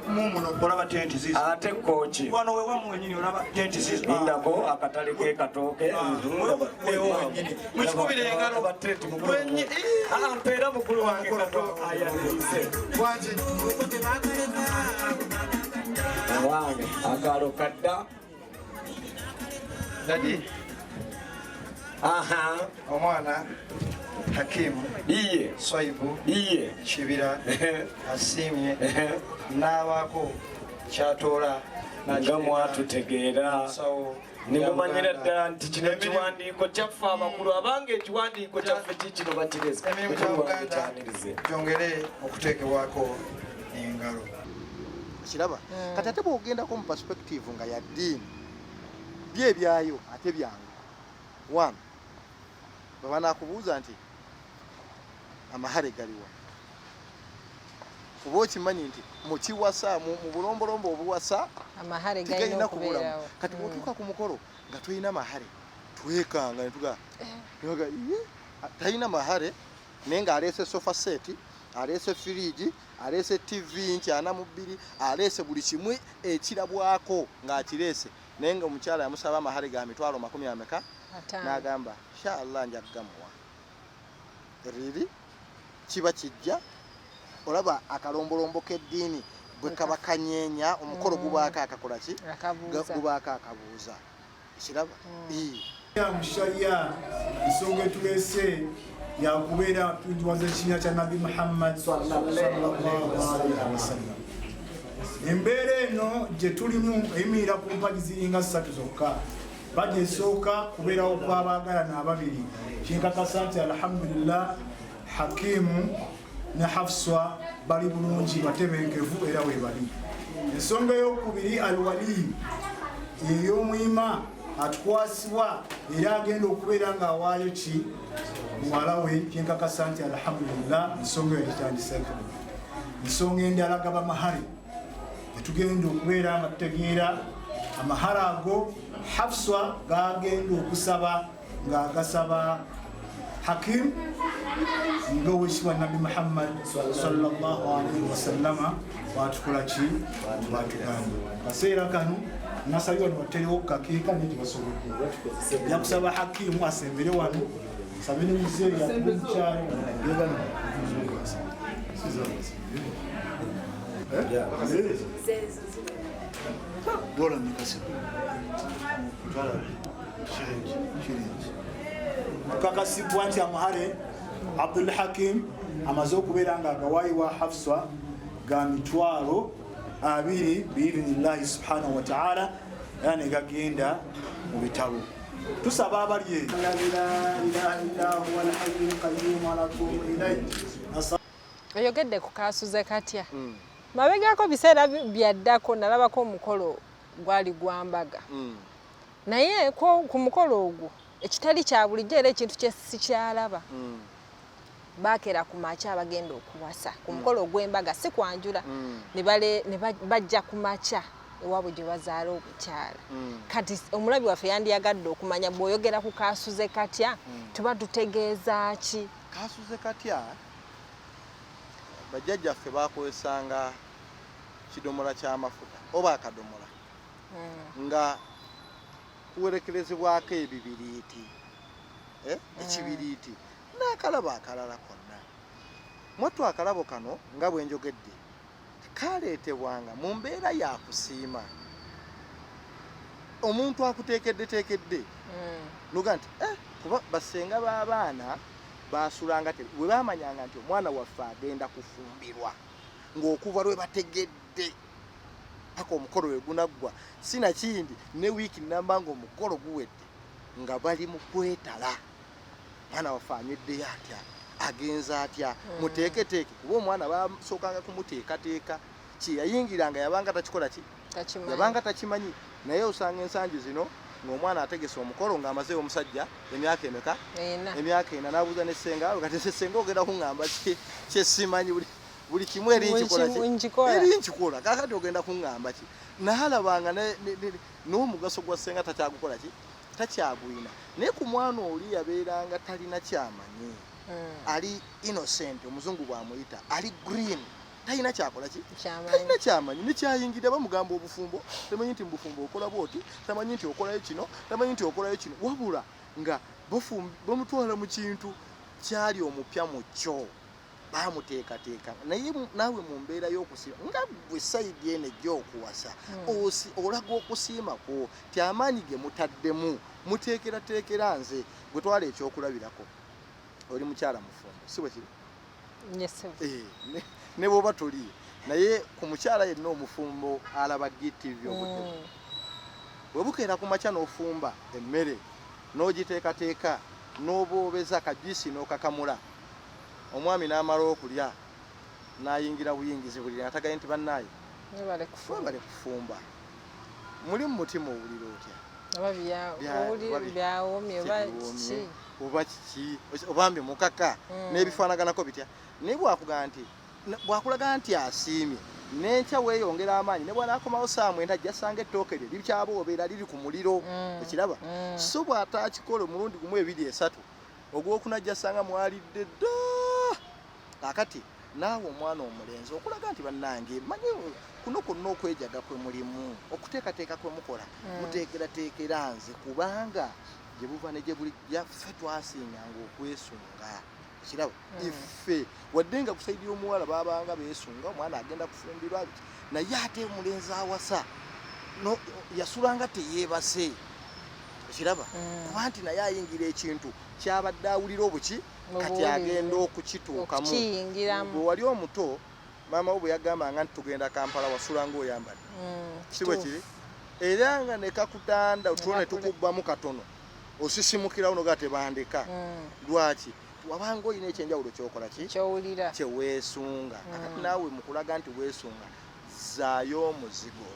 mumuno olaba tenti zizo ate koki wano we wamwenyini olaba tenti zizo ndako akatale ke katooke mukikubire engalo batenti mukulu mpeera mukulu wange kato ayandise wange wange akalo kadda dadi omwana Hakimu Swaibu Kibira asiimye n'abaako kyatoola nga mwatutegeera sawo nimumanyira ddala nti kino ekiwandiiko kyaffe abakulu abange ekiwandiiko kyaffe kikino bakireze emirimu gya Buganda gyongere okuteekebwako engalo kiraba kati ate bw'ogendako mu perspective nga ya ddiini byebyayo ate byangu one baba nakubuuza nti amahare galiwa oba okimanyi nti mukiwasa mu bulombolombo obuwasa amahare galina kubulamu kati bw'otuuka ku mukolo nga tulina mahare twekanga netuga talina mahare naye ng'aleese sofa set aleese firiji aleese tv nti 42 aleese buli kimu ekirabwako ng'akireese naye nga omukyala yamusaba amahare ga mitwalo 40 n'agamba inshallah nja kugamuwa riri kiba kijja olaba akalombolombo k'eddiini bwe kaba kanyeenya omukolo gubaako akakola ki gubaako akabuuza ekiraba mushariya ensonga etuleese yakubeera tujiwaza ekinya kya Nabi Muhammad sallallahu alaihi wasallam. Embeera eno gye tulimu eyimirira ku mpagi ziringa 3 zokka. Bajja esooka kubeerawo kw'abaagalana ababiri. Kinkakasa nti alhamdulillah Hakimu ne Hafswa bali bulungi batebenkevu era webali. Ensonga ey'okubiri Alwali ey'omuyima atukwasibwa era agenda okubeera ng'awaayo ki muwala we kinkakasa nti alhamdulillah ensonga eyo gitandiseeko. Ensonga endala gaba mahari etugenda okubeera nga tutegeera amahari ago Hafswa gagenda okusaba ng'agasaba Hakim ng'owekitiibwa Nabi Muhammad sallallahu alaihi wasallama bwatukola ki bwatugamba. Kaseera kano nasabye wano baterewo kakeeka nekibasobodde yakusaba Hakimu asembere wano sabe ne muzeeyi yakumukyalo ebano dola mikasi tukakasibwa nti amahare Abdul Hakim amaze okubeera nga agawaayiwa Hafswa ga mitwalo 2 biidhinillahi subhanahu wa ta'ala era ne gagenda mu bitabo. Tusaba abali eyo la ilaha illa huwa al-hayyul qayyum wa natubu ilayhi. Oyogedde ku kaasuze katya mabegako biseera byaddako nalabako omukolo gwali gwambaga naye ku mukolo ogwo ekitali kya bulijjo era ekintu kye sikyalaba baakera ku makya abagenda okuwasa ku mukolo ogw'embaga si kwanjula ne bajja ku makya ewaabwe gye bazaala obukyala kati omulabi waffe yandiyagadde okumanya bw'oyogera ku kaasuze katya tuba tutegeeza ki? Kaasuze katya bajjajjaffe bakozesanga kidomola ky'amafuta oba akadomola nga kuwerekerezebwako ebibiriiti ekibiriiti n'akalabo akalala konna. Mwattu akalabo kano nga bwe njogedde kaleetebwanga mu mbeera ya kusiima. Omuntu akuteekeddeteekedde nuga nti kuba basenga b'abaana baasulanga te bwe baamanyanga nti omwana waffe agenda kufumbirwa ng'okuva lwe bategedde paka omukolo we gunaggwa sinakindi ne wiiki namba ng'omukolo guwedde nga bali mu kwetala mwana waffe anyweddeyo atya agenza atya muteeketeeke kuba omwana basookanga kumuteekateeka kyeyayingiranga yabanga takikola ki yabanga takimanyi naye osanga ensangi zino ng'omwana ategese omukolo ng'amazeewo omusajja emyaka emeka emyaka 4 n'abuuza ne ssenga kati ssenga ogenda kuŋŋamba kyesimanyi buli kimu eri nkikola kakati ogenda kuŋŋamba ki naalabanga n'omugaso gwa ssenga takyagukola ki takyagwina naye ku mwana oli yabeeranga talina kyamanyi ali innocent omuzungu bw'amuyita ali green talina kyakola ki talina kyamanyi nekyayingirira bamugamba obufumbo tamanyi nti mubufumbo okola bwoti tamanyi nti okolayo kino tamanyi nti okolayo kino wabula nga bamutwala mu kintu kyali omupya mu kyo bamuteekateeka naye naawe mu mbeera y'okusiima nga gwe sayidi eno ejja okuwasa olaga okusiimako ti amaanyi ge mutaddemu muteekerateekera nze gwe twala ekyokulabirako oli mukyala mufumbo si bwe kiri ne bwoba toli naye ku mukyala yenna omufumbo alaba GTV obudde bwe bukeera ku makya n'ofumba emmere n'ogiteekateeka n'oboobeza akajwisi n'okakamula omwami n'amala okulya n'ayingira buyingizi buli atagaye nti bannaayo bale kufumba muli mu mutima owulira otya oba kiki obambi mukaka n'ebifaanaganako bitya naye bwakulaga nti asiimye n'enkya weeyongera amaanyi ne bwanaakomawo saa 9 ajja asanga ettooke lye likyaboobeera liri ku muliro ekiraba so bw'ataakikola omulundi gumu 2 3 ogwokuna ajja asanga mwalidde dda kakati naawe omwana omulenzi okulaga nti bannange manyi kuno kwonna okwejaga kwe mulimu okuteekateeka kwe mukola muteekerateekera nze kubanga gye buva ne gye buli yaffe twasinganga okwesunga kiraba iffe wadde nga kusaidia omuwala babanga beesunga omwana agenda kufumbirwa naye ate omulenzi awasa yasulanga teyeebase kiraba kuba nti naye ayingira ekintu kyabadde awulira obuki kati agenda okukituukamu bwe wali omuto maama we bwe yagambanga nti tugenda Kampala wasulanga oyambadde kibwe kiri era nga ne kakutanda tulo ne tukubbamu katono osisimukirawo noga tebandeka lwaki wabanga olina ekyenjawulo kyokola ki kyowulira kyeweesunga kakati naawe mukulaga nti weesunga zaayo omuzigo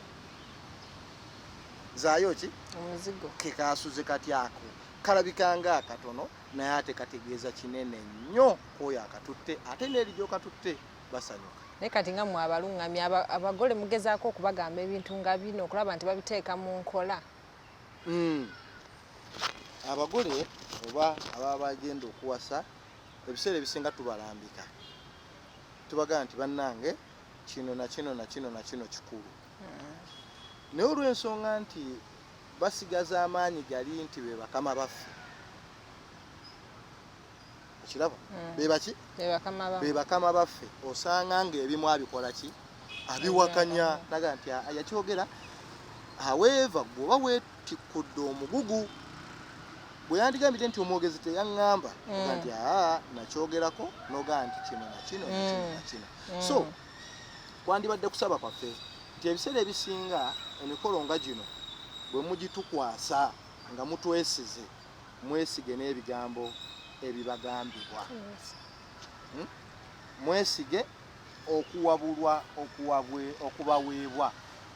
zaayo ki omuzigo kekasuze kati ako kalabikanga akatono naye ate kategeeza kinene nnyo k'oyo akatutte ate n'erijo katutte basanyuka naye kati nga mwe abalungamya abagole mugezaako okubagamba ebintu nga bino okulaba nti babiteeka mu nkola abagole oba ababa bagenda okuwasa ebiseera ebisinga tubalambika tubagaa nti bannange kino na kino na kino na kino kikulu naye olw'ensonga nti basigaza amaanyi gali nti be bakama baffe ekiraba bebaki be bakama baffe osanga ng'ebimu abikola ki abiwakanya naga nti yakyogera however bw'oba weetikudde omugugu bwe yandigambye nti omwogezi teyaŋŋamba oga nti nakyogerako noga nti kino na kino na kino na kino so kwandibadde kusaba kwaffe nti ebiseera ebisinga emikolo nga gino bwe mugitukwasa nga mutwesize mwesige n'ebigambo ebibagambibwa mwesige okuwabulwa okubaweebwa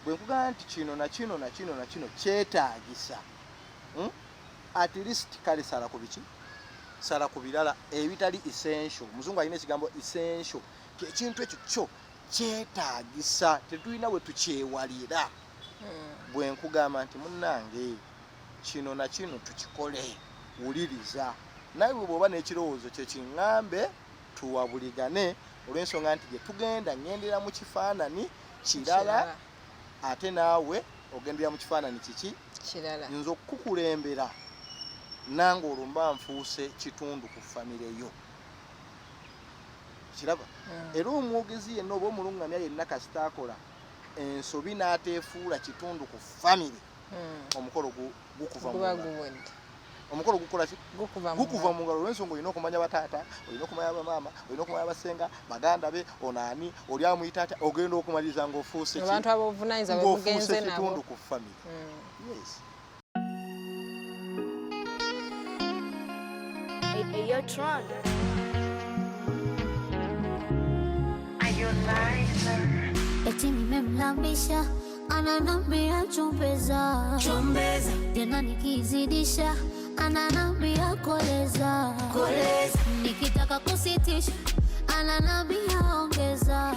bwe nkugamba nti kino na kino na kino na kino kyetaagisa at least kale sala ku biki sala ku birala ebitali essential muzungu alina ekigambo essential ekintu ekyo kyo kyetaagisa tetulina we tukyewalira bwe nkugamba nti munnange kino na kino tukikole wuliriza naye bw'oba n'ekirowoozo kye kiŋŋambe tuwabuligane olw'ensonga nti gye tugenda ŋŋendera mu kifaanani kirala ate naawe ogendera mu kifaanani kiki kirala nze okukukulembera nange olwo mba nfuuse kitundu ku famire yo kiraba era omwogezi yenna oba omulungamya yenna kasita akola ensobi n'ateefuula kitundu ku famire omukolo gukuva mu omukolo gukola ki gukuva mu ngalo olw'ensonga olina okumanya bataata olina okumanya bamaama olina okumanya basenga baganda be onaani oli amuyita atya ogenda okumaliriza ng'ofuuse abantu ab'obuvunaanyizibwa bemugenze nabo kitundu ku famire yes. Hey, yo, Tron. Eti nimemlambisha ananambia chumbeza tena nikizidisha ananambia koleza nikitaka kusitisha ananambia ongeza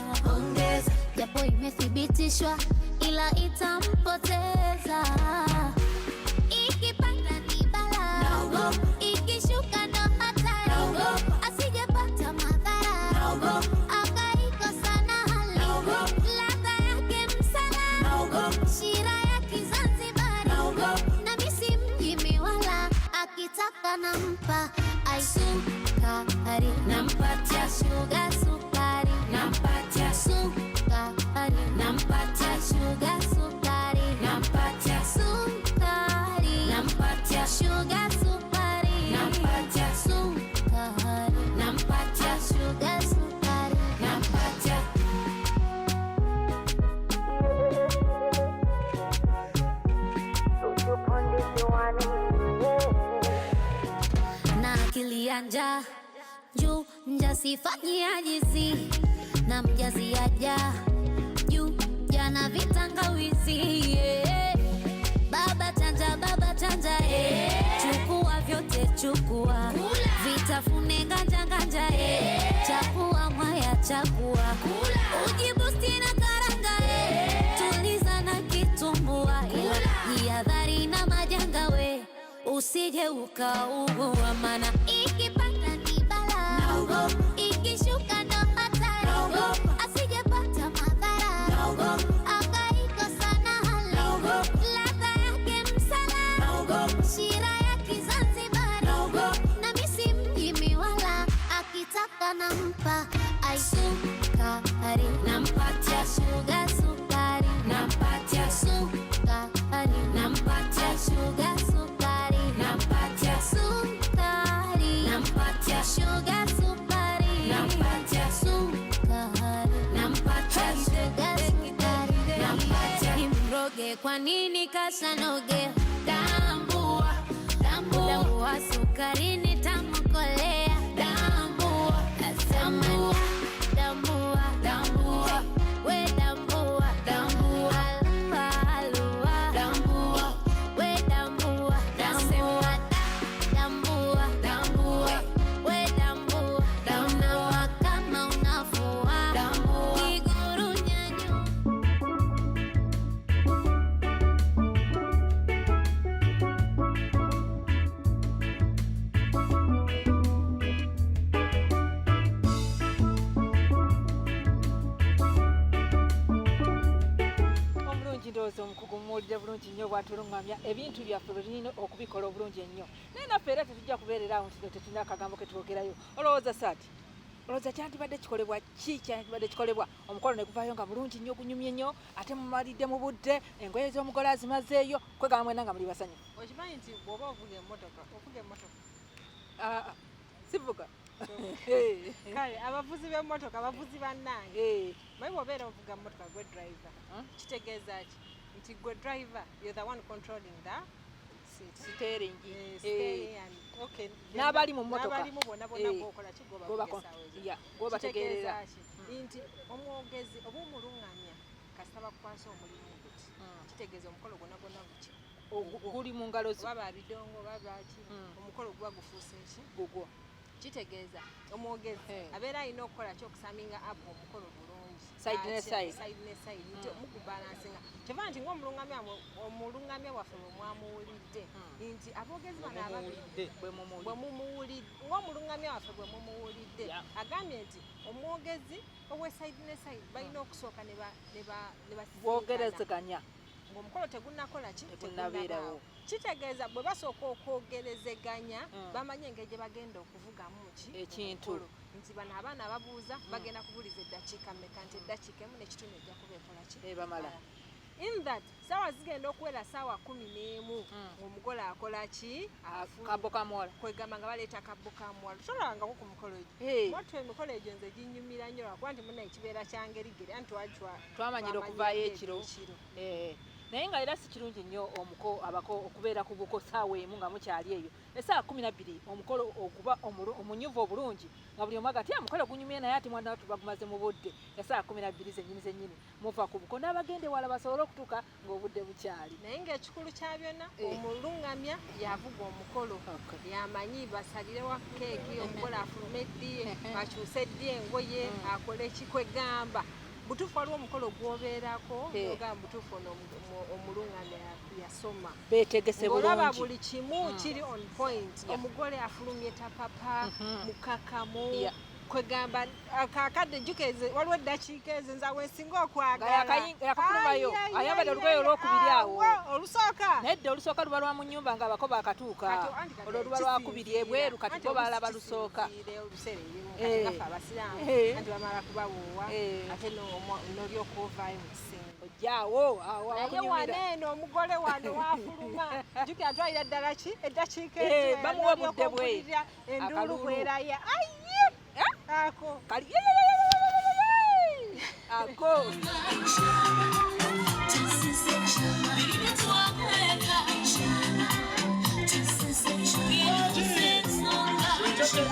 japo imethibitishwa ila itampoteza ikipanda ni bala ikishuka ndo hatari asijepata madhara akaikosa na hali ladha yake msala shira ya Kizanzibari na misi mjimi wala akitaka nampa aisukari nampatia shuga sukari nampatia sukari nampatia shuga sukari nampatia sukari nampatia shuga sukari nampatia sukari nampatia shuga sukari nampatia ya njaa juu mjasifanyi ajizi na mjazi aja juu jana vitangawizi baba chanja chukua vyote chukua vitafune nganja chakua mwaya chakua ujibusti na karanga tuliza na kitumbua jihadhari na majanga we usije ukaugua mana ikipanda ni bala ikishuka ndo hatari asijepata madhara akaikosa na hali ladha yake msala shira ya Kizanzibari na misi mjimi wala akitaka nampa aisukari nampatia shuga sukari nampatia sukari nampatia shuga sukari nampatia sukari nampatia shuga sukari nampatia sukari nampatia shuga sukari nampatia nimroge kwa nini kasanoge tambua tambua sukari nitamkolea tambua tambua tambua tambua we tambua tambua alua tambua we tambua tambua tambua tambua we tambua tambua kama unafua kiguru nyanyu omulungi ndowooza omukugu muwulire bulungi nnyo bwatulungamya ebintu byaffe bwe tulina okubikola obulungi ennyo naye naffe era tetujja kubeererawo nti tetulina akagambo ke twogerayo olowooza saati olowooza kyandibadde kikolebwa ki kyandibadde kikolebwa omukolo ne guvaayo nga bulungi nnyo gunyumye nnyo ate mumalidde mu budde engoye z'omugole azimazeeyo kwegamba mwena nga muli basanyufu okimanyi nti bw'oba ovuga emmotoka sivuga kale abavuzi b'emmotoka abavuzi bannange mayi bw'obeera ovuga mmotoka gwe driver kitegeeza ki nti gwe driver you're the one controlling the steering n'abali mu mmotoka n'abalimu bonna bw'okola ki gwobategeerera nti omwogezi oba omulungamya kasita bakukwasa omulimu guti kitegeeza omukolo gwonna guli mu ngalo zo baba bidongo babaki omukolo guba gufuuse ki gugwo kitegeeza omwogezi abeera alina okukola ki okusaminga up omukolo bulungi side ne side nti mukubalansinga kyeva nti ngaomulungamya waffe bwe mwamuwulidde nti aboogezi bano ababiri ng'omulungamya waffe bwe mumuwulidde agambye nti omwogezi owe side ne side balina okusooka ne bwogerezeganya ng'omukolo tegunnakola ki tegunnabeerawo kitegeeza bwe basooka okwogerezeganya bamanye engeri gye bagenda okuvugamu ki ekintu nti bano abaana ababuuza bagenda kubuuliza eddakiika mmeka nti eddakiika emu n'ekitundu ejja kuba ekola ki bamala in that saawa zigenda okuwera saawa 11 ng'omugole akola ki kabbo kamuwala kwegamba nga baleeta kabbo kamuwala tolabangako ku mikolo egyo wattu emikolo egyo nze ginyumira nnyo lwakuba nti muna ekibeera kyangerigere anti twamanyira okuvaayo ekiro naye nga era si kirungi nnyo abako okubeera ku buko saawa emu nga mukyali eyo essaawa 12 omukolo okuba omunyuvu obulungi nga buli omu agati omukolo gunyumye naye ati mwana wattu bagumaze mu budde essaawa 12 zennyini muva ku buko n'abagende wala basobole okutuuka ng'obudde bukyali naye ng'ekikulu kya byonna omulungamya yavuga omukolo yamanyi basalirewa keeki omukolo afulume eddiye bakyuse eddiye engoye akole ekikwegamba butuufu waliwo omukolo gwobeerako ogamba butuufu ono omulungamya yasoma beetegese bulungi olaba buli kimu kiri on point omugole afulumye tapapa mukakamu kwegamba akakadde jukeze waliwo eddakiika ezo nza wensinga okwagala yakafulumayo ayambadde olugoye olwokubiri awo olusooka nedda olusooka luba lwa mu nnyumba nga abako bakatuuka olwo luba lwakubiri ebweru kati bo balaba lusooka oluseera ebimu abasiraamu anti bamala kubabuuwa ate n'olyokuovaayo mu kisengo ojjaawo naye waneeno omugole wano wafuluma juki atwalira ddala ki eddakiika bamuwa budde bwe enduulu bweraya ako kali ako Just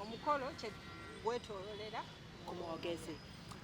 omukolo kye gwetololera ku mwogezi.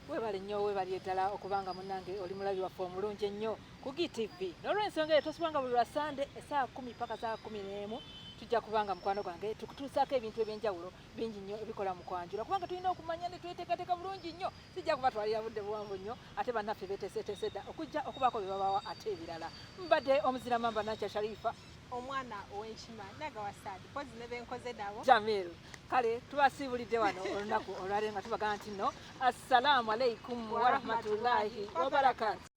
Webale nnyo webali ddala okubanga munnange oli mulabi waffe omulungi ennyo ku GTV. N'olw'ensonga eyo tosubanga buli lwa Sande essaawa 10 paka saa 11 tujja kubanga mukwano gwange tukutuusaako ebintu eby'enjawulo bingi nnyo ebikola mu kwanjula kubanga tulina okumanya ne tweteekateeka bulungi nnyo sijja kubatwalira budde buwanvu nnyo ate bannaffe beeteeseteese dda okujja okubaako bye babawa ate ebirala. Mbadde omuzira mamba Nacha Sharifa omwana ow'enkima nagawasaadi pozi ne benkoze nabo Jamiru. Kale tubasiibulidde wano olunaku olwaleero nga tubagaa nti nno assalamu alaikum warahmatullahi wabarakatu.